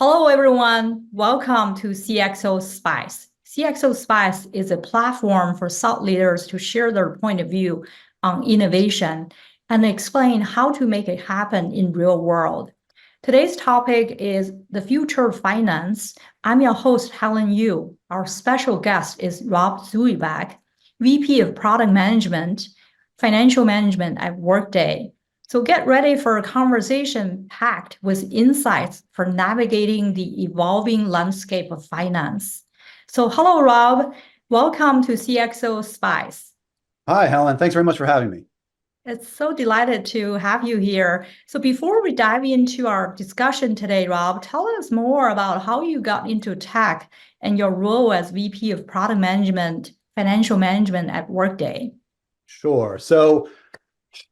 Hello, everyone. Welcome to CXO Spice. CXO Spice is a platform for thought leaders to share their point of view on innovation and explain how to make it happen in real world. Today's topic is the future of finance. I'm your host, Helen Yu. Our special guest is Rob Zuiback, VP of Product Management, Financial Management at Workday. So get ready for a conversation packed with insights for navigating the evolving landscape of finance. So hello, Rob. Welcome to CXO Spice. Hi, Helen. Thanks very much for having me. It's so delighted to have you here. So before we dive into our discussion today, Rob, tell us more about how you got into tech and your role as VP of Product Management, Financial Management at Workday. Sure.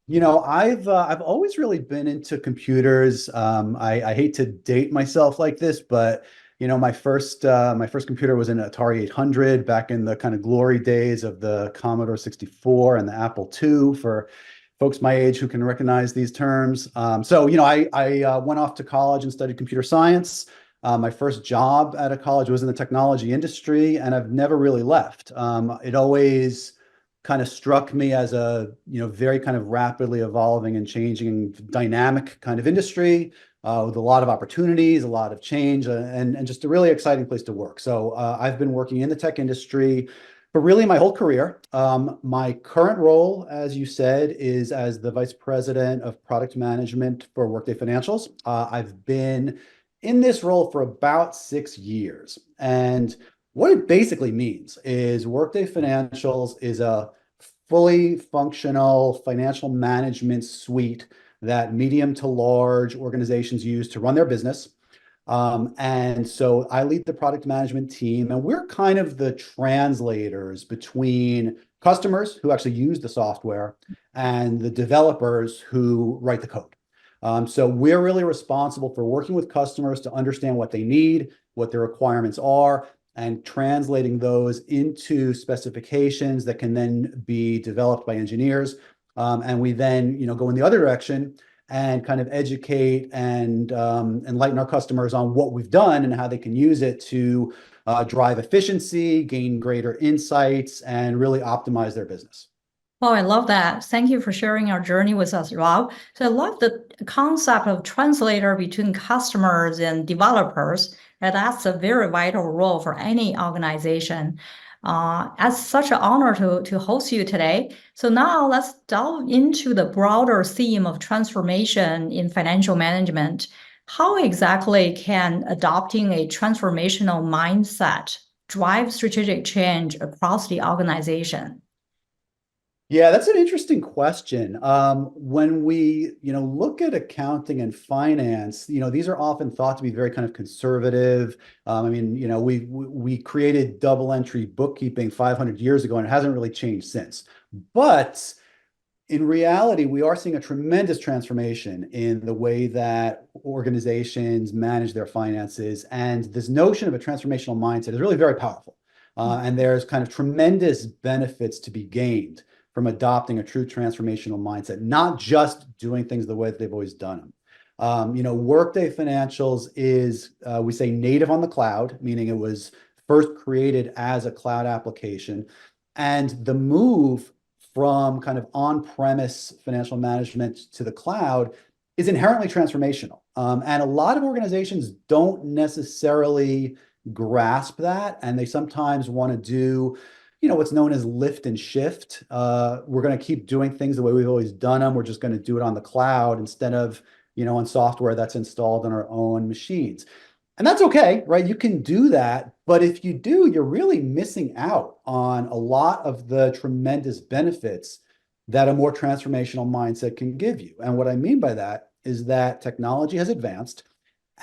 I've always really been into computers. I hate to date myself like this, but my first computer was an Atari 800 back in the kind of glory days of the Commodore 64 and the Apple II for folks my age who can recognize these terms. I went off to college and studied computer science. My first job out of college was in the technology industry, and I've never really left. It always kind of struck me as a very kind of rapidly evolving and changing dynamic kind of industry with a lot of opportunities, a lot of change, and just a really exciting place to work. So I've been working in the tech industry for really my whole career. My current role, as you said, is as the Vice President of Product Management for Workday Financials. I've been in this role for about 6 years. And what it basically means is Workday Financials is a fully functional financial management suite that medium to large organizations use to run their business. And so I lead the product management team, and we're kind of the translators between customers who actually use the software and the developers who write the code. So we're really responsible for working with customers to understand what they need, what their requirements are, and translating those into specifications that can then be developed by engineers. And we then, go in the other direction and kind of educate and enlighten our customers on what we've done and how they can use it to drive efficiency, gain greater insights, and really optimize their business. Oh, I love that. Thank you for sharing your journey with us, Rob. So I love the concept of translator between customers and developers. And that's a very vital role for any organization. It's such an honor to host you today. So now let's delve into the broader theme of transformation in financial management. How exactly can adopting a transformational mindset drive strategic change across the organization? Yeah, that's an interesting question. When we, look at accounting and finance, these are often thought to be very kind of conservative. We created double entry bookkeeping 500 years ago, and it hasn't really changed since. But in reality, we are seeing a tremendous transformation in the way that organizations manage their finances. And this notion of a transformational mindset is really very powerful. And there's kind of tremendous benefits to be gained from adopting a true transformational mindset, not just doing things the way that they've always done them. Workday Financials is, we say, native on the cloud, meaning it was first created as a cloud application. And the move from kind of on-premise financial management to the cloud is inherently transformational. And a lot of organizations don't necessarily grasp that, and they sometimes want to do what's known as lift and shift. We're going to keep doing things the way we've always done them. We're just going to do it on the cloud instead of, on software that's installed on our own machines. And that's okay, right? You can do that. But if you do, you're really missing out on a lot of the tremendous benefits that a more transformational mindset can give you. And what I mean by that is that technology has advanced,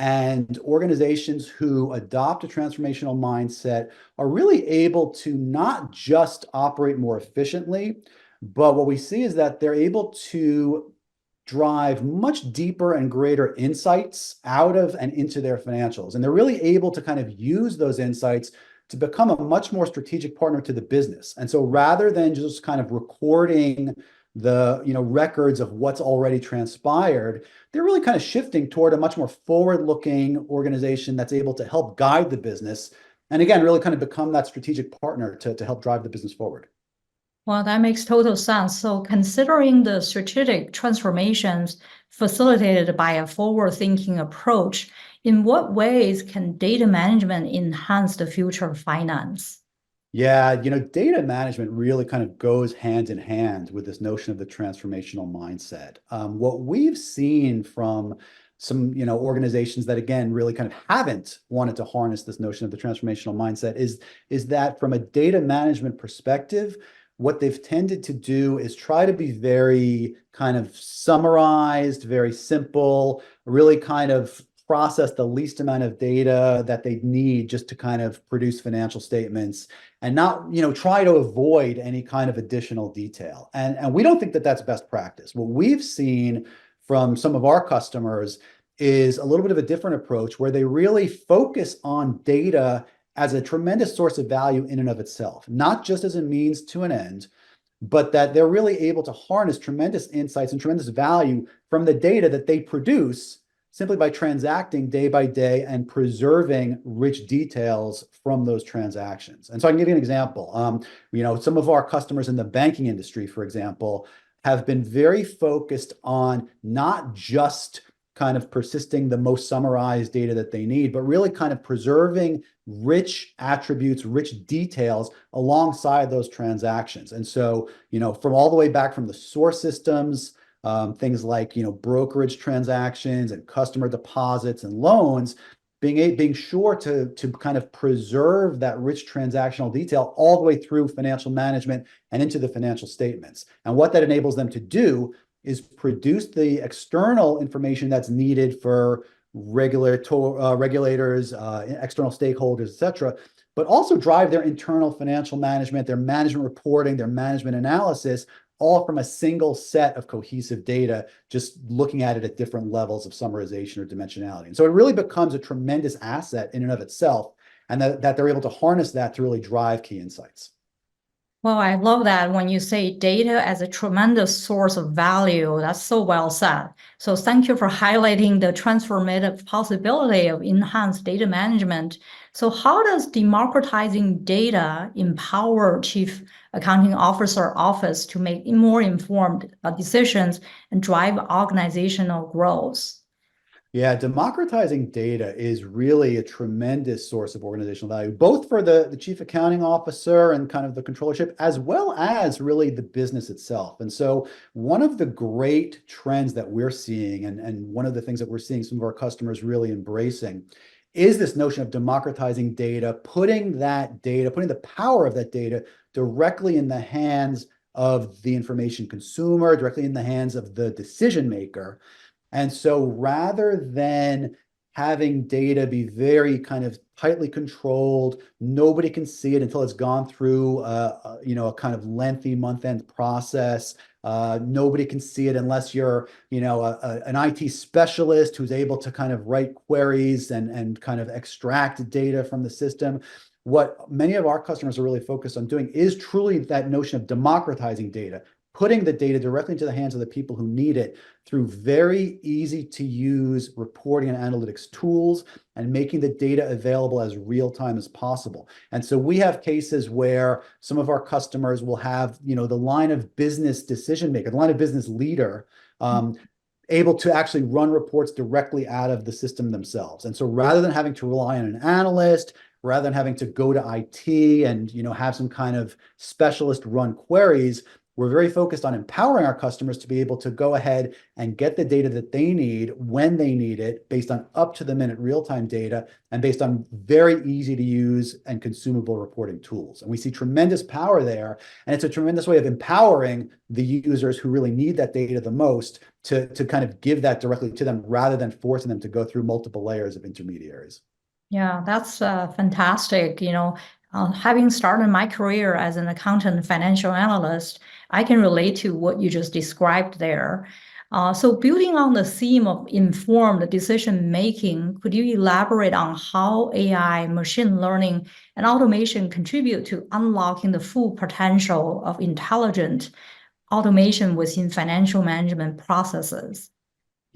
and organizations who adopt a transformational mindset are really able to not just operate more efficiently, but what we see is that they're able to drive much deeper and greater insights out of and into their financials. And they're really able to kind of use those insights to become a much more strategic partner to the business. And so rather than just kind of recording the records of what's already transpired, they're really kind of shifting toward a much more forward-looking organization that's able to help guide the business. And again, really kind of become that strategic partner to help drive the business forward. Well, that makes total sense. So considering the strategic transformations facilitated by a forward-thinking approach, in what ways can data management enhance the future of finance? Yeah, data management really kind of goes hand in hand with this notion of the transformational mindset. What we've seen from some, organizations that again really kind of haven't wanted to harness this notion of the transformational mindset is that from a data management perspective, what they've tended to do is try to be very kind of summarized, very simple, really kind of process the least amount of data that they need just to kind of produce financial statements and not, try to avoid any kind of additional detail. And we don't think that that's best practice. What we've seen from some of our customers is a little bit of a different approach where they really focus on data as a tremendous source of value in and of itself, not just as a means to an end, but that they're really able to harness tremendous insights and tremendous value from the data that they produce simply by transacting day by day and preserving rich details from those transactions. And so I can give you an example. Some of our customers in the banking industry, for example, have been very focused on not just kind of persisting the most summarized data that they need, but really kind of preserving rich attributes, rich details alongside those transactions. And so, from all the way back from the source systems, things like, brokerage transactions and customer deposits and loans, being sure to kind of preserve that rich transactional detail all the way through financial management and into the financial statements. And what that enables them to do is produce the external information that's needed for regulators, external stakeholders, et cetera, but also drive their internal financial management, their management reporting, their management analysis, all from a single set of cohesive data, just looking at it at different levels of summarization or dimensionality. And so it really becomes a tremendous asset in and of itself, and that they're able to harness that to really drive key insights. Well, I love that when you say data as a tremendous source of value. That's so well said. So thank you for highlighting the transformative possibility of enhanced data management. So how does democratizing data empower Chief Accounting Officer Office to make more informed decisions and drive organizational growth? Yeah, democratizing data is really a tremendous source of organizational value, both for the chief accounting officer and kind of the controllership, as well as really the business itself. And so one of the great trends that we're seeing, and one of the things that we're seeing some of our customers really embracing, is this notion of democratizing data, putting the power of that data directly in the hands of the information consumer, directly in the hands of the decision maker. And so rather than having data be very kind of tightly controlled, nobody can see it until it's gone through a kind of lengthy month-end process. Nobody can see it unless you're an IT specialist who's able to kind of write queries and kind of extract data from the system. What many of our customers are really focused on doing is truly that notion of democratizing data, putting the data directly into the hands of the people who need it through very easy to use reporting and analytics tools, and making the data available as real time as possible. And so we have cases where some of our customers will have, the line of business decision maker, the line of business leader, able to actually run reports directly out of the system themselves. And so rather than having to rely on an analyst, rather than having to go to IT and, have some kind of specialist run queries, we're very focused on empowering our customers to be able to go ahead and get the data that they need when they need it, based on up-to-the-minute real-time data and based on very easy to use and consumable reporting tools. And we see tremendous power there, and it's a tremendous way of empowering the users who really need that data the most to kind of give that directly to them rather than forcing them to go through multiple layers of intermediaries. Yeah, that's fantastic. Having started my career as an accountant and financial analyst, I can relate to what you just described there. So building on the theme of informed decision making, could you elaborate on how AI, machine learning, and automation contribute to unlocking the full potential of intelligent automation within financial management processes?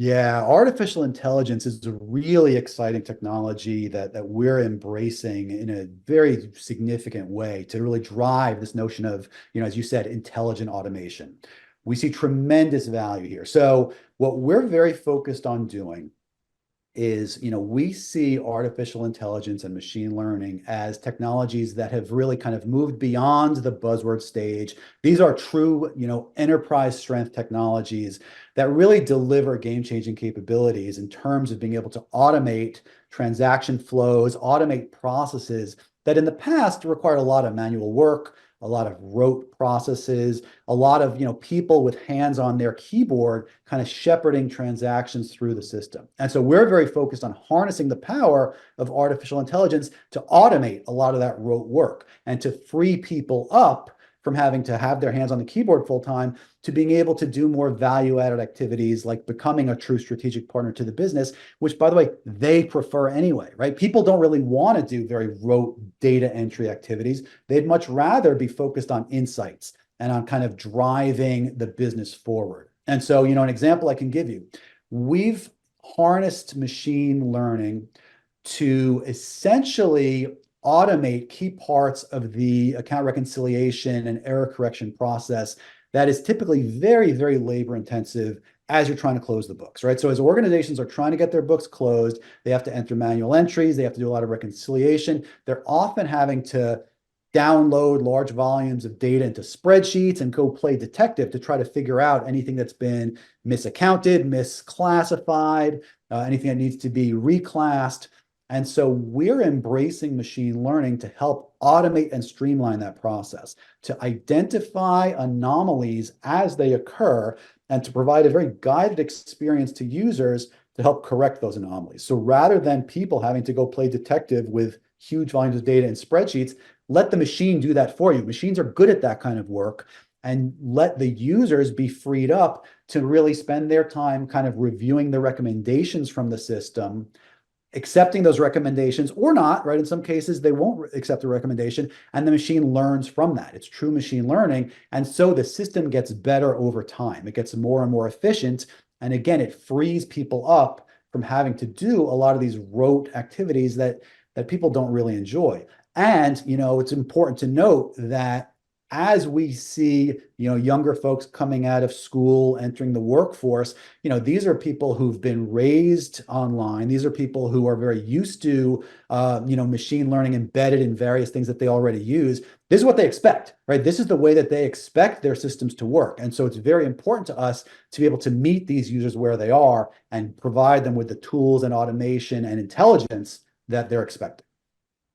Yeah, artificial intelligence is a really exciting technology that we're embracing in a very significant way to really drive this notion of, as you said, intelligent automation. We see tremendous value here. So what we're very focused on doing is, we see artificial intelligence and machine learning as technologies that have really kind of moved beyond the buzzword stage. These are true, enterprise strength technologies that really deliver game-changing capabilities in terms of being able to automate transaction flows, automate processes that in the past required a lot of manual work, a lot of rote processes, a lot of people with hands on their keyboard kind of shepherding transactions through the system. And so we're very focused on harnessing the power of artificial intelligence to automate a lot of that rote work and to free people up from having to have their hands on the keyboard full time to being able to do more value-added activities like becoming a true strategic partner to the business, which, by the way, they prefer anyway, right? People don't really want to do very rote data entry activities. They'd much rather be focused on insights and on kind of driving the business forward. And so, an example I can give you, we've harnessed machine learning to essentially automate key parts of the account reconciliation and error correction process that is typically very, very labor intensive as you're trying to close the books, right? So as organizations are trying to get their books closed, they have to enter manual entries, they have to do a lot of reconciliation. They're often having to download large volumes of data into spreadsheets and go play detective to try to figure out anything that's been misaccounted, misclassified, anything that needs to be reclassed. And so we're embracing machine learning to help automate and streamline that process, to identify anomalies as they occur, and to provide a very guided experience to users to help correct those anomalies. So rather than people having to go play detective with huge volumes of data in spreadsheets, let the machine do that for you. Machines are good at that kind of work, and let the users be freed up to really spend their time kind of reviewing the recommendations from the system, accepting those recommendations or not, right? In some cases, they won't accept the recommendation, and the machine learns from that. It's true machine learning. And so the system gets better over time. It gets more and more efficient. And again, it frees people up from having to do a lot of these rote activities that people don't really enjoy. And, it's important to note that as we see, younger folks coming out of school, entering the workforce, these are people who've been raised online. These are people who are very used to, machine learning embedded in various things that they already use. This is what they expect, right? This is the way that they expect their systems to work. And so it's very important to us to be able to meet these users where they are and provide them with the tools and automation and intelligence that they're expecting.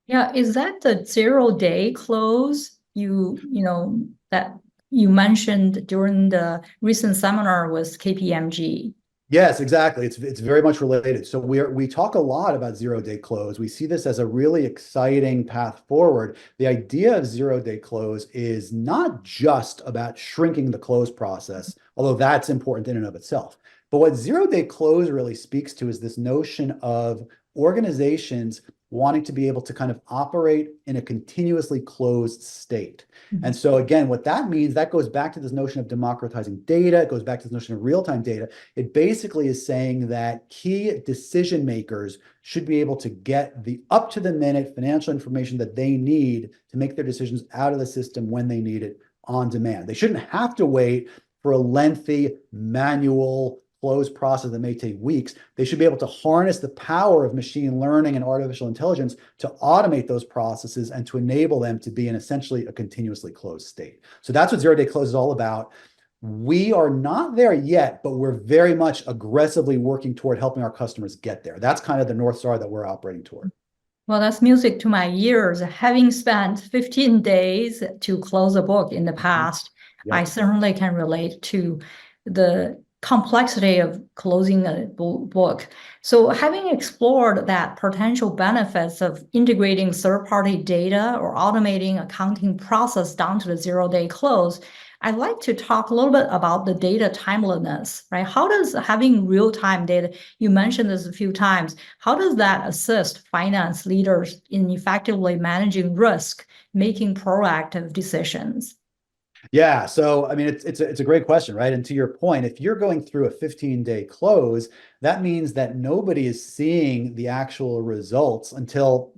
Yeah, is that the 0-day close that you mentioned during the recent seminar with KPMG? Yes, exactly. It's very much related. So we talk a lot about 0-day close. We see this as a really exciting path forward. The idea of 0-day close is not just about shrinking the close process, although that's important in and of itself. But what 0-day close really speaks to is this notion of organizations wanting to be able to kind of operate in a continuously closed state. Mhm. And so again, what that means, that goes back to this notion of democratizing data. It goes back to this notion of real-time data. It basically is saying that key decision makers should be able to get the up-to-the-minute financial information that they need to make their decisions out of the system when they need it on demand. They shouldn't have to wait for a lengthy manual close process that may take weeks. They should be able to harness the power of machine learning and artificial intelligence to automate those processes and to enable them to be in essentially a continuously closed state. So that's what 0-day close is all about. We are not there yet, but we're very much aggressively working toward helping our customers get there. That's kind of the North Star that we're operating toward. Well, that's music to my ears. Having spent 15 days to close a book in the past, Yep. I certainly can relate to the complexity of closing a book. So having explored that potential benefits of integrating third-party data or automating accounting process down to the 0-day close, I'd like to talk a little bit about the data timeliness, right? How does having real-time data, you mentioned this a few times, how does that assist finance leaders in effectively managing risk, making proactive decisions? Yeah, so I mean, it's a great question, right? And to your point, if you're going through a 15-day close, that means that nobody is seeing the actual results until,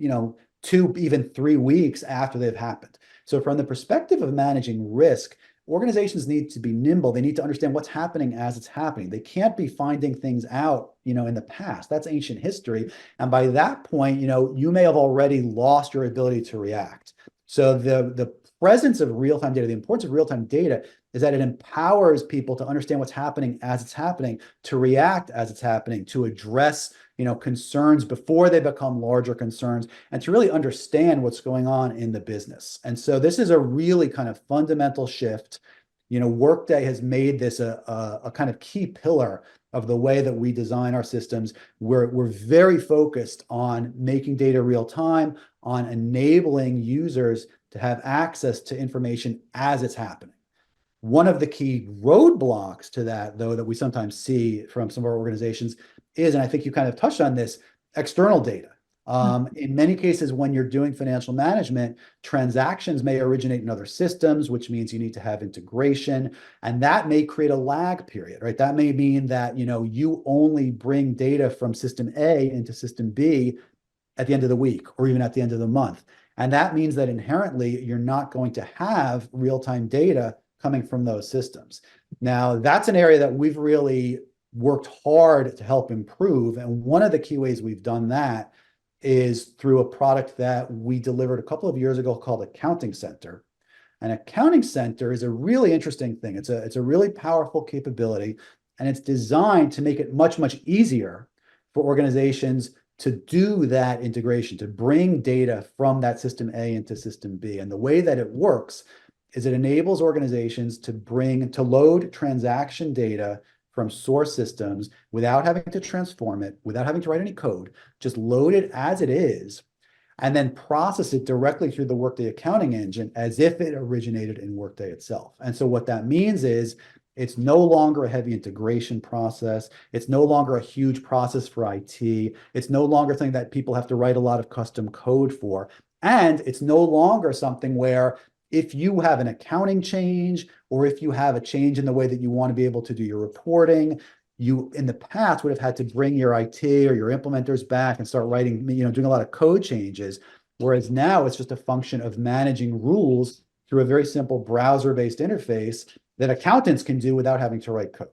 2, even 3 weeks after they've happened. So from the perspective of managing risk, organizations need to be nimble. They need to understand what's happening as it's happening. They can't be finding things out, in the past. That's ancient history. And by that point, you may have already lost your ability to react. So the presence of real-time data, the importance of real-time data is that it empowers people to understand what's happening as it's happening, to react as it's happening, to address, concerns before they become larger concerns, and to really understand what's going on in the business. And so this is a really kind of fundamental shift. Workday has made this a kind of key pillar of the way that we design our systems. We're very focused on making data real time, on enabling users to have access to information as it's happening. One of the key roadblocks to that, though, that we sometimes see from some of our organizations is, and I think you kind of touched on this, external data. In many cases, when you're doing financial management, transactions may originate in other systems, which means you need to have integration, and that may create a lag period, right? That may mean that, you only bring data from system A into system B at the end of the week or even at the end of the month. And that means that inherently you're not going to have real-time data coming from those systems. Now, that's an area that we've really worked hard to help improve. And one of the key ways we've done that is through a product that we delivered a couple of years ago called Accounting Center. An Accounting Center is a really interesting thing. It's a really powerful capability, and it's designed to make it much, much easier for organizations to do that integration, to bring data from that system A into system B. And the way that it works is it enables organizations to load transaction data from source systems without having to transform it, without having to write any code, just load it as it is, and then process it directly through the Workday accounting engine as if it originated in Workday itself. And so what that means is it's no longer a heavy integration process. It's no longer a huge process for IT. It's no longer something that people have to write a lot of custom code for. And it's no longer something where if you have an accounting change or if you have a change in the way that you want to be able to do your reporting, you in the past would have had to bring your IT or your implementers back and start writing, doing a lot of code changes. Whereas now it's just a function of managing rules through a very simple browser-based interface that accountants can do without having to write code.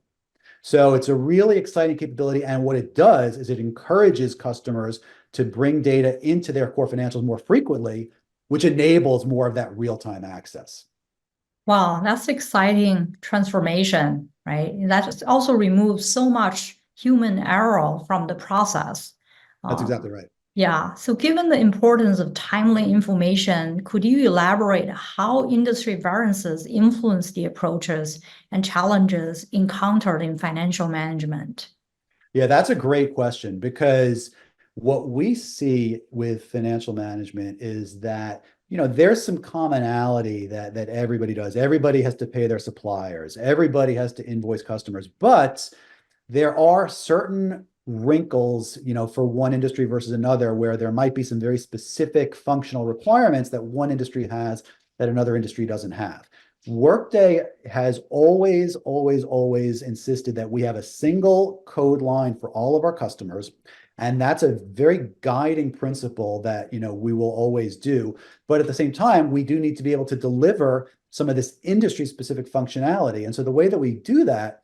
So it's a really exciting capability. And what it does is it encourages customers to bring data into their core financials more frequently, which enables more of that real-time access. Wow, that's exciting transformation, right? That also removes so much human error from the process. That's Uh, exactly right. yeah, so given the importance of timely information, could you elaborate how industry variances influence the approaches and challenges encountered in financial management? Yeah, that's a great question because what we see with financial management is that, there's some commonality that everybody does. Everybody has to pay their suppliers. Everybody has to invoice customers, but there are certain wrinkles, for one industry versus another, where there might be some very specific functional requirements that one industry has that another industry doesn't have. Workday has always, always, always insisted that we have a single code line for all of our customers. And that's a very guiding principle that, we will always do. But at the same time, we do need to be able to deliver some of this industry specific functionality. And so the way that we do that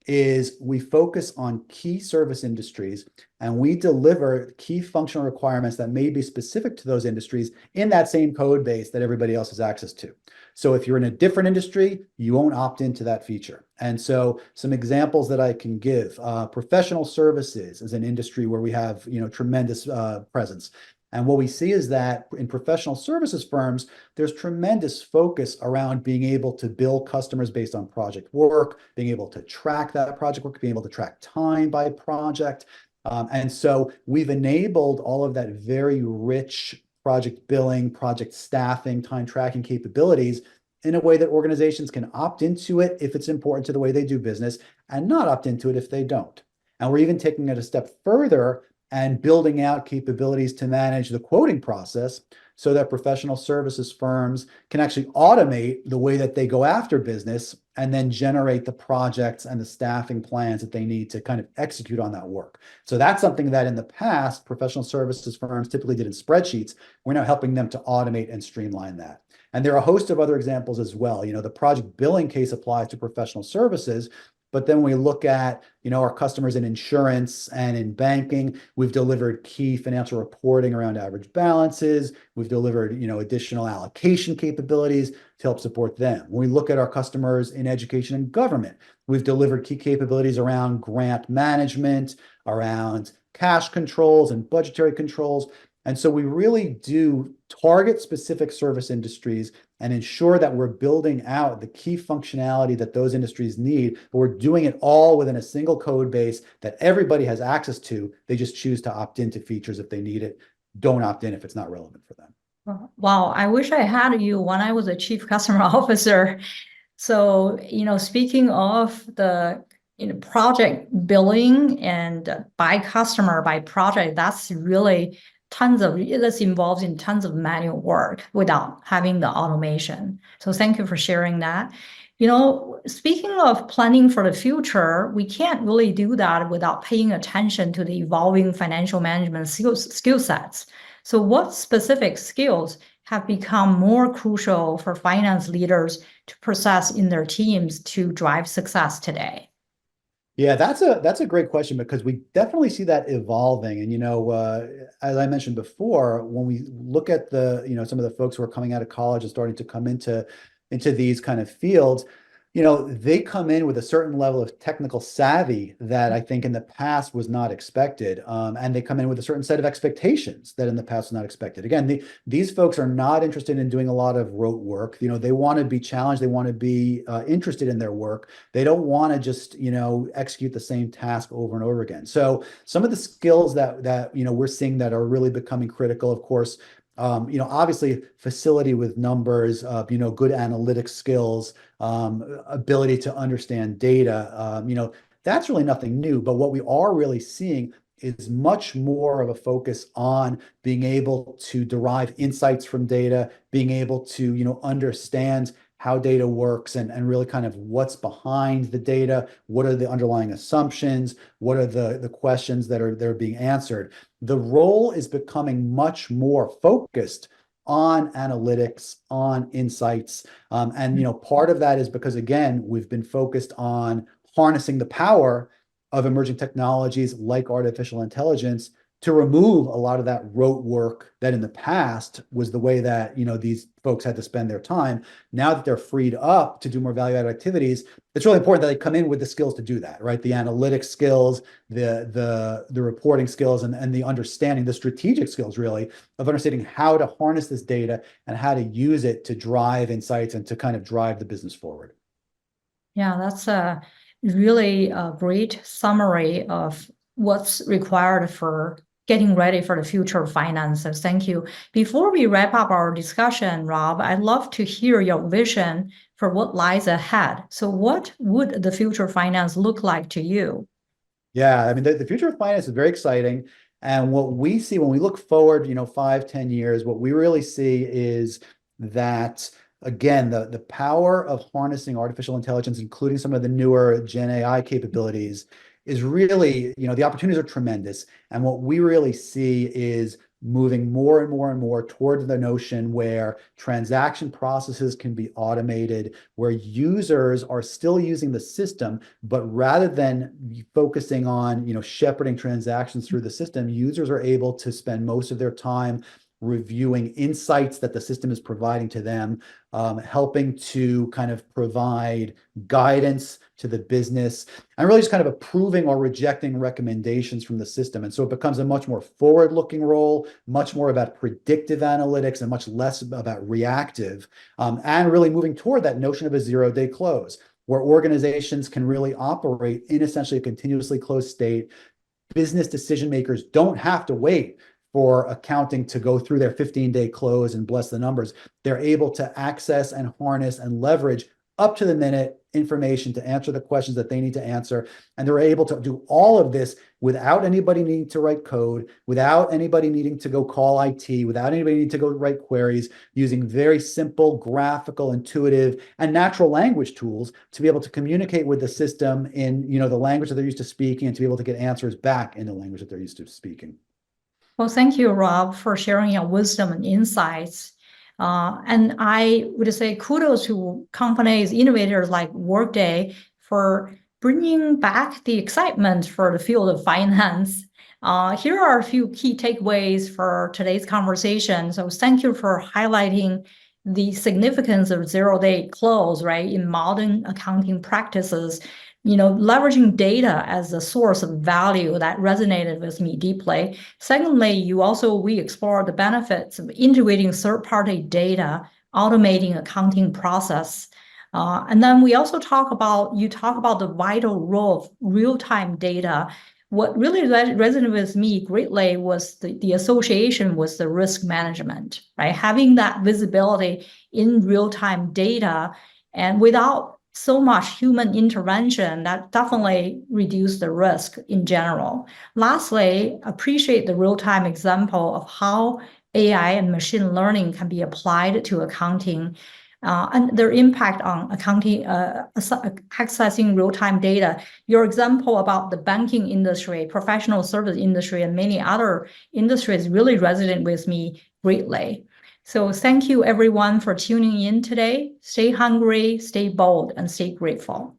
is we focus on key service industries and we deliver key functional requirements that may be specific to those industries in that same code base that everybody else has access to. So if you're in a different industry, you won't opt into that feature. And so some examples that I can give, professional services is an industry where we have, tremendous presence. And what we see is that in professional services firms, there's tremendous focus around being able to bill customers based on project work, being able to track that project work, being able to track time by project. And so we've enabled all of that very rich project billing, project staffing, time tracking capabilities in a way that organizations can opt into it if it's important to the way they do business and not opt into it if they don't. And we're even taking it a step further and building out capabilities to manage the quoting process so that professional services firms can actually automate the way that they go after business and then generate the projects and the staffing plans that they need to kind of execute on that work. So that's something that in the past, professional services firms typically did in spreadsheets. We're now helping them to automate and streamline that. And there are a host of other examples as well. The project billing case applies to professional services, but then we look at, our customers in insurance and in banking. We've delivered key financial reporting around average balances. We've delivered, additional allocation capabilities to help support them. When we look at our customers in education and government, we've delivered key capabilities around grant management, around cash controls and budgetary controls. And so we really do target specific service industries and ensure that we're building out the key functionality that those industries need, but we're doing it all within a single code base that everybody has access to. They just choose to opt into features if they need it, don't opt in if it's not relevant for them. Wow, I wish I had you when I was a chief customer officer. So, speaking of the project billing and by customer, by project, that's really that's involved in tons of manual work without having the automation. So thank you for sharing that. Speaking of planning for the future, we can't really do that without paying attention to the evolving financial management skill sets. So what specific skills have become more crucial for finance leaders to process in their teams to drive success today? Yeah, that's a great question because we definitely see that evolving. And as I mentioned before, when we look at some of the folks who are coming out of college and starting to come into these kind of fields, they come in with a certain level of technical savvy that I think in the past was not expected. And they come in with a certain set of expectations that in the past was not expected. Again, these folks are not interested in doing a lot of rote work. They want to be challenged. They want to be interested in their work. They don't want to just, execute the same task over and over again. So some of the skills that we're seeing that are really becoming critical, of course, obviously facility with numbers, good analytics skills, ability to understand data, that's really nothing new. But what we are really seeing is much more of a focus on being able to derive insights from data, being able to, understand how data works and really kind of what's behind the data, what are the underlying assumptions, what are the questions that are being answered. The role is becoming much more focused on analytics, on insights. And part of that is because, again, we've been focused on harnessing the power of emerging technologies like artificial intelligence to remove a lot of that rote work that in the past was the way that these folks had to spend their time. Now that they're freed up to do more value-added activities, it's really important that they come in with the skills to do that, right? The analytics skills, the reporting skills, and the understanding, the strategic skills really of understanding how to harness this data and how to use it to drive insights and to kind of drive the business forward. Yeah, that's a really great summary of what's required for getting ready for the future of finances. Thank you. Before we wrap up our discussion, Rob, I'd love to hear your vision for what lies ahead. So what would the future of finance look like to you? Yeah, I mean, the future of finance is very exciting. And what we see when we look forward, 5, 10 years, what we really see is that, again, the power of harnessing artificial intelligence, including some of the newer Gen AI capabilities, is really, the opportunities are tremendous. And what we really see is moving more and more and more towards the notion where transaction processes can be automated, where users are still using the system, but rather than focusing on, shepherding transactions through the system, users are able to spend most of their time reviewing insights that the system is providing to them, helping to kind of provide guidance to the business, and really just kind of approving or rejecting recommendations from the system. And so it becomes a much more forward-looking role, much more about predictive analytics and much less about reactive, and really moving toward that notion of a zero-day close, where organizations can really operate in essentially a continuously closed state. Business decision makers don't have to wait for accounting to go through their 15-day close and bless the numbers. They're able to access and harness and leverage up to the minute information to answer the questions that they need to answer. And they're able to do all of this without anybody needing to write code, without anybody needing to go call IT, without anybody needing to go write queries, using very simple, graphical, intuitive, and natural language tools to be able to communicate with the system in, the language that they're used to speaking, and to be able to get answers back in the language that they're used to speaking. Well, thank you, Rob, for sharing your wisdom and insights. And I would say kudos to companies, innovators like Workday for bringing back the excitement for the field of finance. Here are a few key takeaways for today's conversation. So thank you for highlighting the significance of zero-day close, right, in modern accounting practices. Leveraging data as a source of value that resonated with me deeply. Secondly, we explored the benefits of integrating third-party data, automating accounting process. And then we also talk about the vital role of real-time data. What really resonated with me greatly was the association with the risk management, right? Having that visibility in real-time data and without so much human intervention, that definitely reduced the risk in general. Lastly, appreciate the real-time example of how AI and machine learning can be applied to accounting and their impact on accounting, accessing real-time data. Your example about the banking industry, professional service industry, and many other industries really resonate with me greatly. So thank you everyone for tuning in today. Stay hungry, stay bold, and stay grateful.